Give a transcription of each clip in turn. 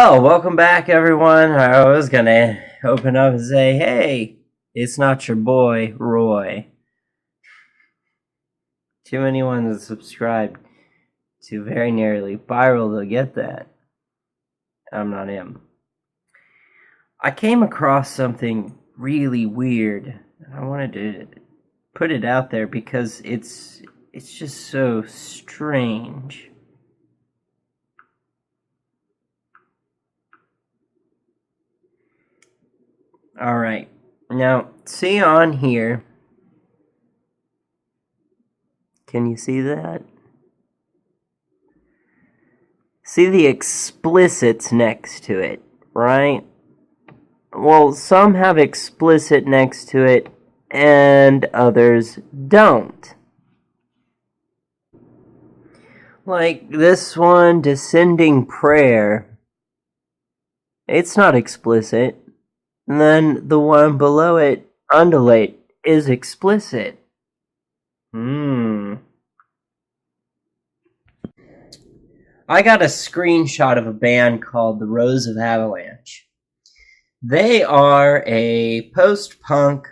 Well, welcome back, everyone. I was gonna open up and say, hey, it's not your boy, Roy. Too many ones subscribed to very nearly viral to get that. I'm not him. I came across something really weird. I wanted to put it out there because it's just so strange. Alright, now see on here, can you see that? See the explicits next to it, right? Well, some have explicit next to it and others don't. Like this one, Descending Prayer, it's not explicit. And then the one below it, Undulate, is explicit. I got a screenshot of a band called the Rose of Avalanche. They are a post-punk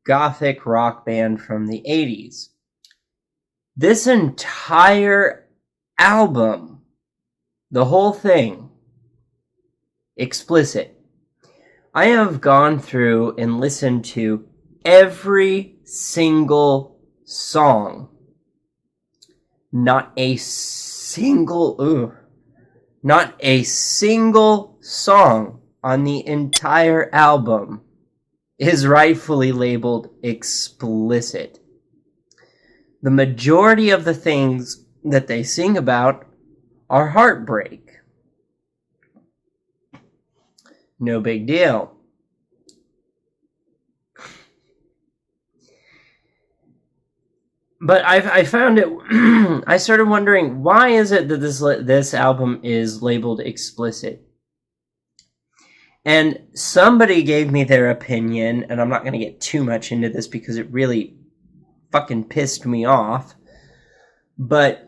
gothic rock band from the 80s. This entire album, the whole thing, explicit. I have gone through and listened to every single song. Not a single song on the entire album is rightfully labeled explicit. The majority of the things that they sing about are heartbreak. No big deal. But I found it. I started wondering, why is it that this album is labeled explicit? And somebody gave me their opinion, and I'm not going to get too much into this because it really fucking pissed me off. But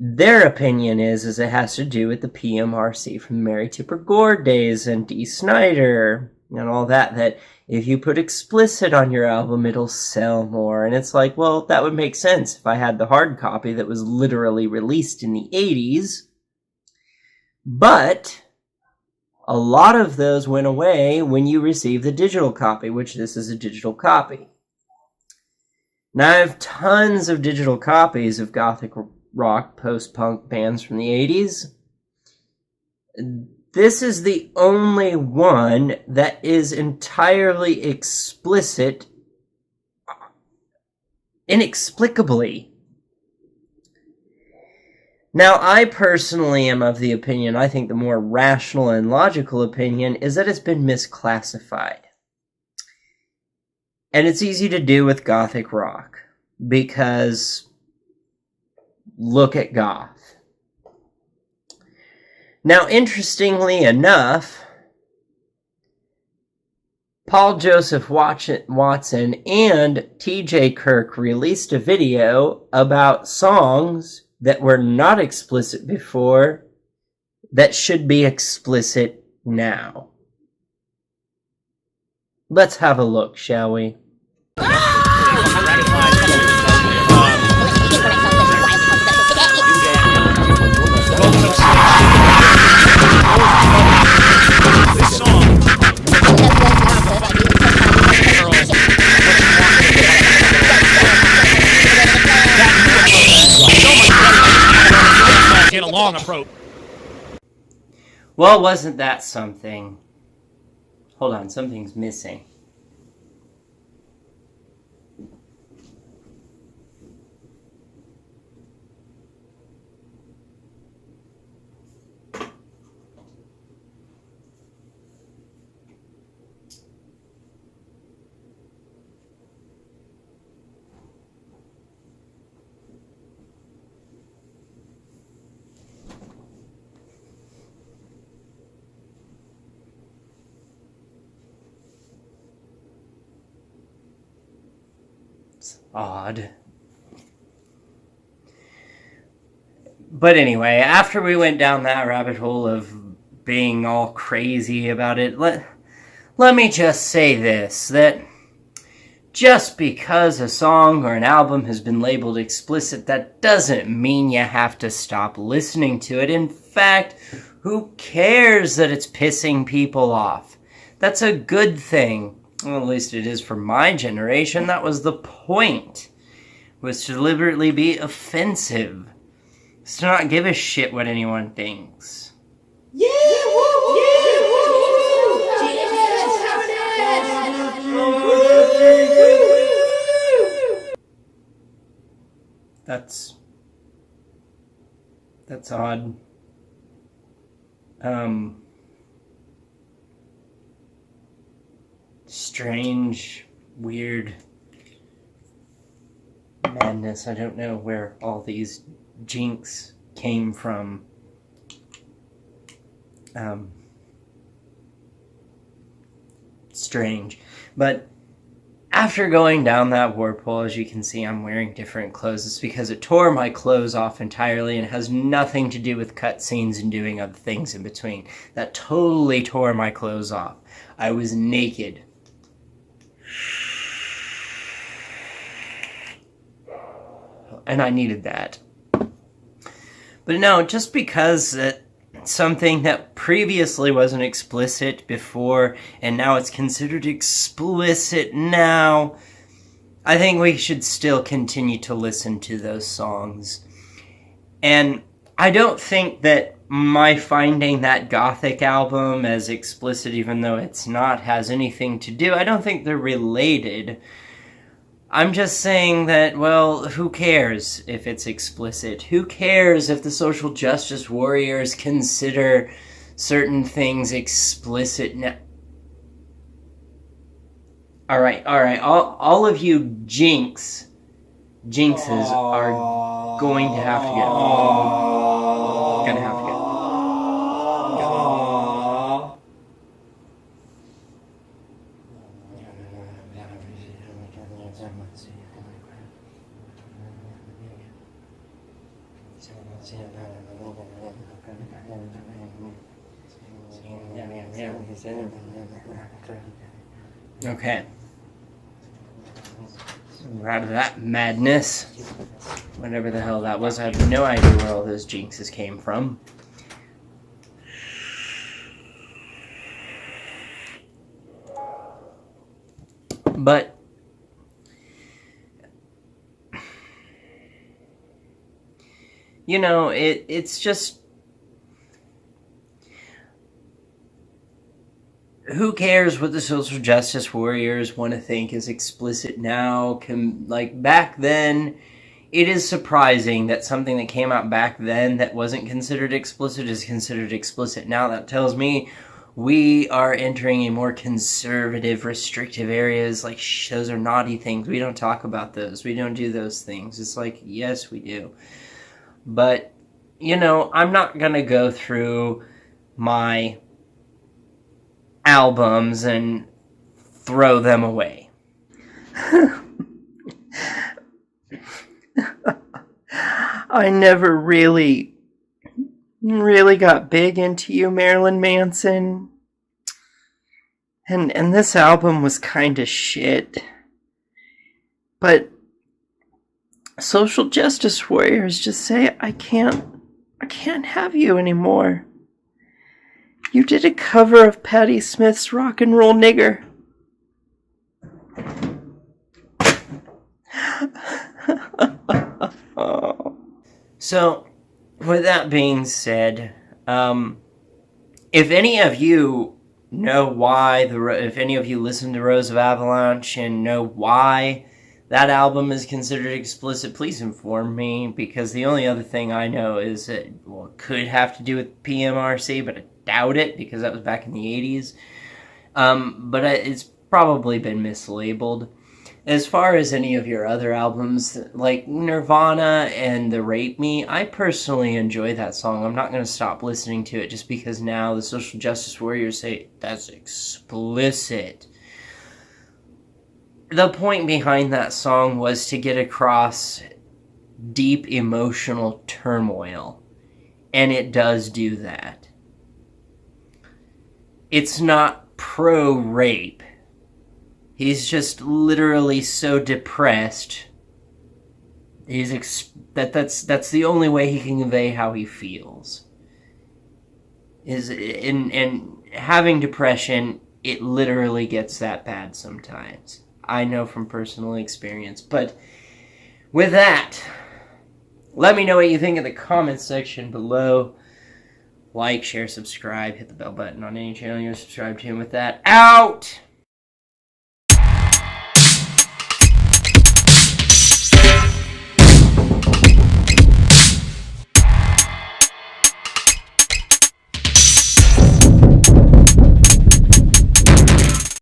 their opinion is it has to do with the PMRC from the Mary Tipper Gore days and Dee Snider and all that, that if you put explicit on your album, it'll sell more. And it's like, well, that would make sense if I had the hard copy that was literally released in the 80s. But a lot of those went away when you received the digital copy, which this is a digital copy. Now, I have tons of digital copies of gothic rock post-punk bands from the 80s. This is the only one that is entirely explicit, inexplicably. Now, I personally am of the opinion, I think the more rational and logical opinion, is that it's been misclassified. And it's easy to do with gothic rock, because look at goth. Now, interestingly enough, Paul Joseph Watson and T.J. Kirk released a video about songs that were not explicit before that should be explicit now. Let's have a look, shall we? Well, wasn't that something? Hold on, something's missing. Odd. But anyway, after we went down that rabbit hole of being all crazy about it, let me just say this, that just because a song or an album has been labeled explicit, that doesn't mean you have to stop listening to it. In fact, who cares that it's pissing people off? That's a good thing. Well, at least it is for my generation. That was the point. Was to deliberately be offensive. It's to not give a shit what anyone thinks. Yeah! Woo! Yeah! That's odd. Strange, weird madness. I don't know where all these jinx came from. Strange. But after going down that warp hole, as you can see, I'm wearing different clothes. It's because it tore my clothes off entirely and has nothing to do with cutscenes and doing other things in between. That totally tore my clothes off. I was naked. And I needed that. But no, just because something that previously wasn't explicit before, and now it's considered explicit now, I think we should still continue to listen to those songs. And I don't think that my finding that Gothic album as explicit, even though it's not, has anything to do. I don't think they're related. I'm just saying that, well, who cares if it's explicit? Who cares if the social justice warriors consider certain things explicit now? Alright, all of you jinxes are going to have to go. Gonna have to go. Okay. We're out of that madness. Whatever the hell that was, I have no idea where all those jinxes came from. But you know, it's just, who cares what the social justice warriors want to think is explicit now? Like, back then, it is surprising that something that came out back then that wasn't considered explicit is considered explicit now. That tells me we are entering a more conservative, restrictive areas. Like, those are naughty things. We don't talk about those. We don't do those things. It's like, yes, we do. But, you know, I'm not going to go through my albums and throw them away. I never really got big into you, Marilyn Manson. And this album was kind of shit. But social justice warriors just say, I can't have you anymore. You did a cover of Patti Smith's Rock and Roll Nigger. So, with that being said, if any of you know why, if any of you listen to Rose of Avalanche and know why that album is considered explicit, please inform me, because the only other thing I know is that, well, it could have to do with PMRC, but I doubt it, because that was back in the 80s. But it's probably been mislabeled. As far as any of your other albums, like Nirvana and The Rape Me, I personally enjoy that song. I'm not going to stop listening to it just because now the social justice warriors say, that's explicit. The point behind that song was to get across deep emotional turmoil. And it does do that. it's not pro-rape. He's just literally so depressed. That's the only way he can convey how he feels. Is in having depression, it literally gets that bad sometimes. I know from personal experience. But with that, let me know what you think in the comments section below. Like, share, subscribe, hit the bell button on any channel you're subscribed to. And with that, out!